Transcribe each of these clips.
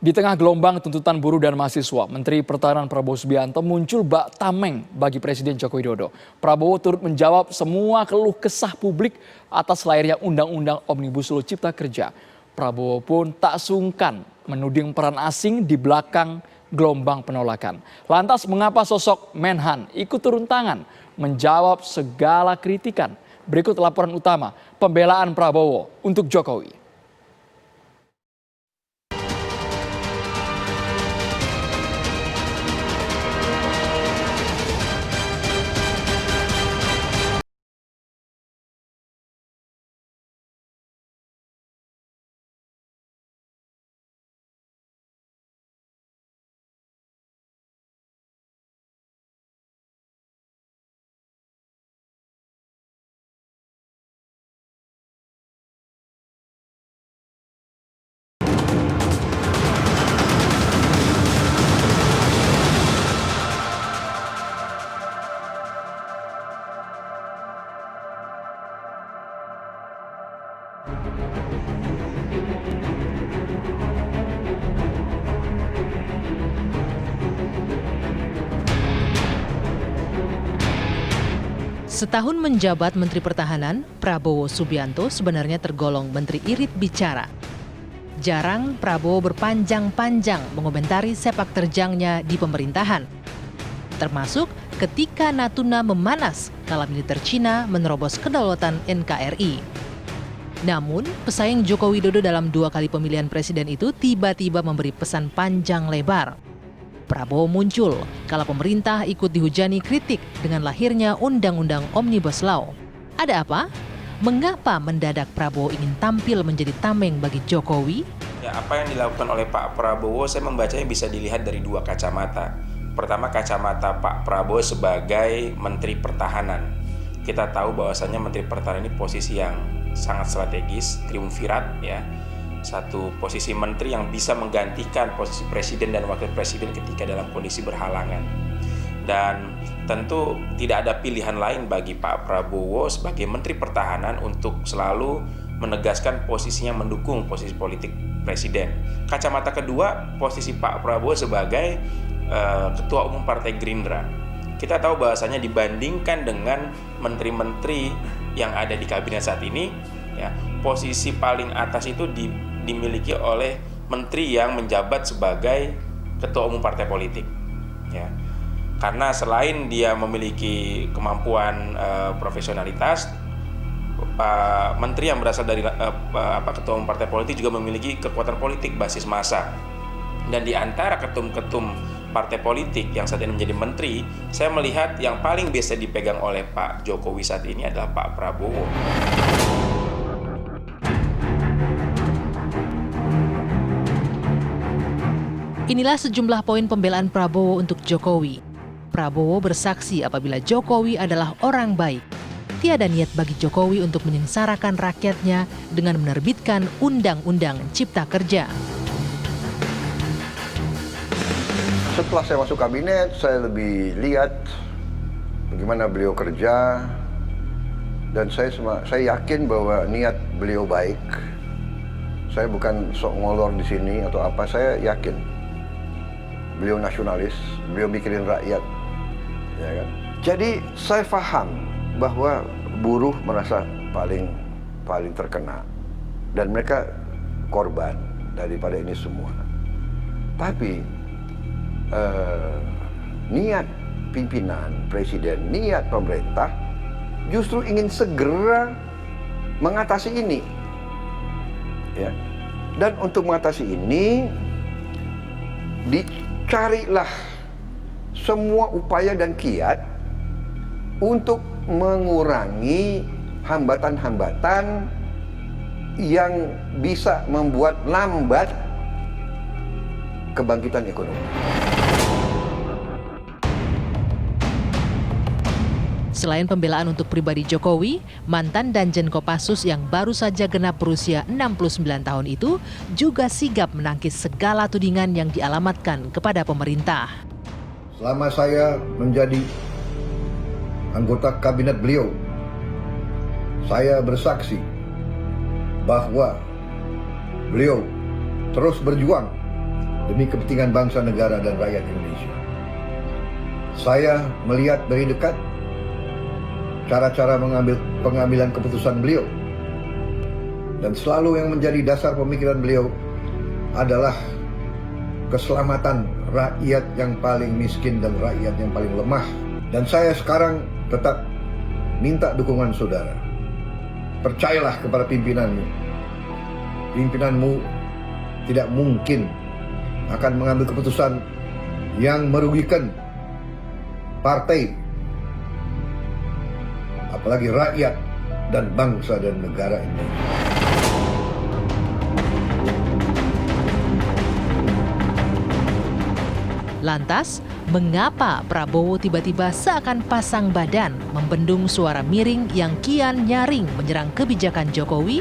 Di tengah gelombang tuntutan buruh dan mahasiswa, Menteri Pertahanan Prabowo Subianto muncul bak tameng bagi Presiden Joko Widodo. Prabowo turut menjawab semua keluh kesah publik atas lahirnya Undang-Undang Omnibus Law Cipta Kerja. Prabowo pun tak sungkan menuding peran asing di belakang gelombang penolakan. Lantas mengapa sosok Menhan ikut turun tangan menjawab segala kritikan? Berikut laporan utama pembelaan Prabowo untuk Jokowi. Setahun menjabat Menteri Pertahanan, Prabowo Subianto sebenarnya tergolong Menteri Irit Bicara. Jarang Prabowo berpanjang-panjang mengomentari sepak terjangnya di pemerintahan. Termasuk ketika Natuna memanas kala militer Cina menerobos kedaulatan NKRI. Namun, pesaing Joko Widodo dalam 2 kali pemilihan presiden itu tiba-tiba memberi pesan panjang lebar. Prabowo muncul kala pemerintah ikut dihujani kritik dengan lahirnya Undang-Undang Omnibus Law. Ada apa? Mengapa mendadak Prabowo ingin tampil menjadi tameng bagi Jokowi? Ya, apa yang dilakukan oleh Pak Prabowo, saya membacanya bisa dilihat dari 2 kacamata. Pertama, kacamata Pak Prabowo sebagai Menteri Pertahanan. Kita tahu bahwasannya Menteri Pertahanan ini posisi yang sangat strategis, triumvirat ya. Satu posisi menteri yang bisa menggantikan posisi presiden dan wakil presiden ketika dalam kondisi berhalangan. Dan tentu tidak ada pilihan lain bagi Pak Prabowo sebagai Menteri Pertahanan untuk selalu menegaskan posisinya mendukung posisi politik presiden. Kacamata kedua, posisi Pak Prabowo sebagai Ketua Umum Partai Gerindra. Kita tahu bahwasanya dibandingkan dengan menteri-menteri yang ada di kabinet saat ini, ya, posisi paling atas itu dimiliki oleh menteri yang menjabat sebagai ketua umum partai politik, ya. Karena selain dia memiliki kemampuan profesionalitas, menteri yang berasal dari ketua umum partai politik juga memiliki kekuatan politik basis massa. Dan di antara ketum-ketum partai politik yang saat ini menjadi menteri, saya melihat yang paling biasa dipegang oleh Pak Jokowi saat ini adalah Pak Prabowo. Inilah sejumlah poin pembelaan Prabowo untuk Jokowi. Prabowo bersaksi apabila Jokowi adalah orang baik. Tiada niat bagi Jokowi untuk menyengsarakan rakyatnya dengan menerbitkan Undang-Undang Cipta Kerja. Setelah saya masuk kabinet, saya lebih lihat bagaimana beliau kerja. Dan saya yakin bahwa niat beliau baik. Saya bukan sok ngolor di sini atau apa, saya yakin. Beliau nasionalis, beliau mikirin rakyat, ya kan? Jadi saya paham bahwa buruh merasa paling terkena dan mereka korban daripada ini semua. Tapi niat pimpinan, presiden, niat pemerintah justru ingin segera mengatasi ini, ya. Dan untuk mengatasi ini dicarilah semua upaya dan kiat untuk mengurangi hambatan-hambatan yang bisa membuat lambat kebangkitan ekonomi. Selain pembelaan untuk pribadi Jokowi, mantan Danjen Kopassus yang baru saja genap berusia 69 tahun itu juga sigap menangkis segala tudingan yang dialamatkan kepada pemerintah. Selama saya menjadi anggota kabinet beliau, saya bersaksi bahwa beliau terus berjuang demi kepentingan bangsa, negara, dan rakyat Indonesia. Saya melihat dari dekat cara-cara pengambilan keputusan beliau. Dan selalu yang menjadi dasar pemikiran beliau adalah keselamatan rakyat yang paling miskin dan rakyat yang paling lemah. Dan saya sekarang tetap minta dukungan saudara. Percayalah kepada pimpinanmu. Pimpinanmu tidak mungkin akan mengambil keputusan yang merugikan partai, apalagi rakyat dan bangsa dan negara Indonesia. Lantas, mengapa Prabowo tiba-tiba seakan pasang badan membendung suara miring yang kian nyaring menyerang kebijakan Jokowi?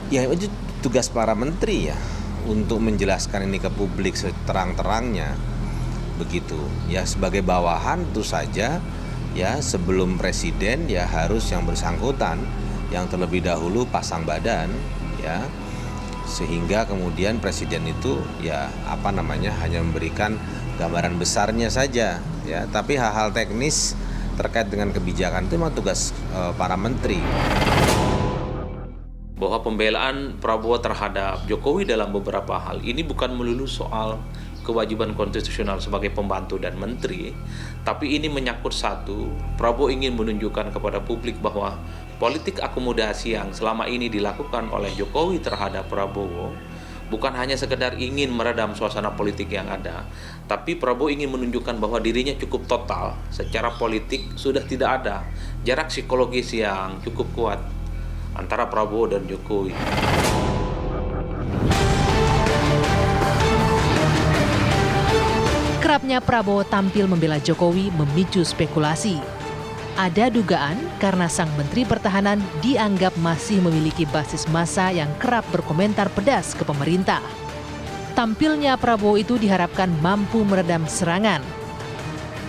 Ya itu tugas para menteri ya, untuk menjelaskan ini ke publik seterang-terangnya. Begitu. Ya sebagai bawahan tentu saja ya sebelum presiden ya harus yang bersangkutan yang terlebih dahulu pasang badan ya. Sehingga kemudian presiden itu ya hanya memberikan gambaran besarnya saja ya, tapi hal-hal teknis terkait dengan kebijakan itu memang tugas para menteri. Bahwa pembelaan Prabowo terhadap Jokowi dalam beberapa hal ini bukan melulu soal kewajiban konstitusional sebagai pembantu dan menteri, tapi ini menyangkut satu, Prabowo ingin menunjukkan kepada publik bahwa politik akomodasi yang selama ini dilakukan oleh Jokowi terhadap Prabowo bukan hanya sekedar ingin meredam suasana politik yang ada, tapi Prabowo ingin menunjukkan bahwa dirinya cukup total secara politik, sudah tidak ada jarak psikologis yang cukup kuat antara Prabowo dan Jokowi. Kerapnya Prabowo tampil membela Jokowi memicu spekulasi. Ada dugaan karena sang Menteri Pertahanan dianggap masih memiliki basis massa yang kerap berkomentar pedas ke pemerintah. Tampilnya Prabowo itu diharapkan mampu meredam serangan.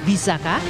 Bisakah?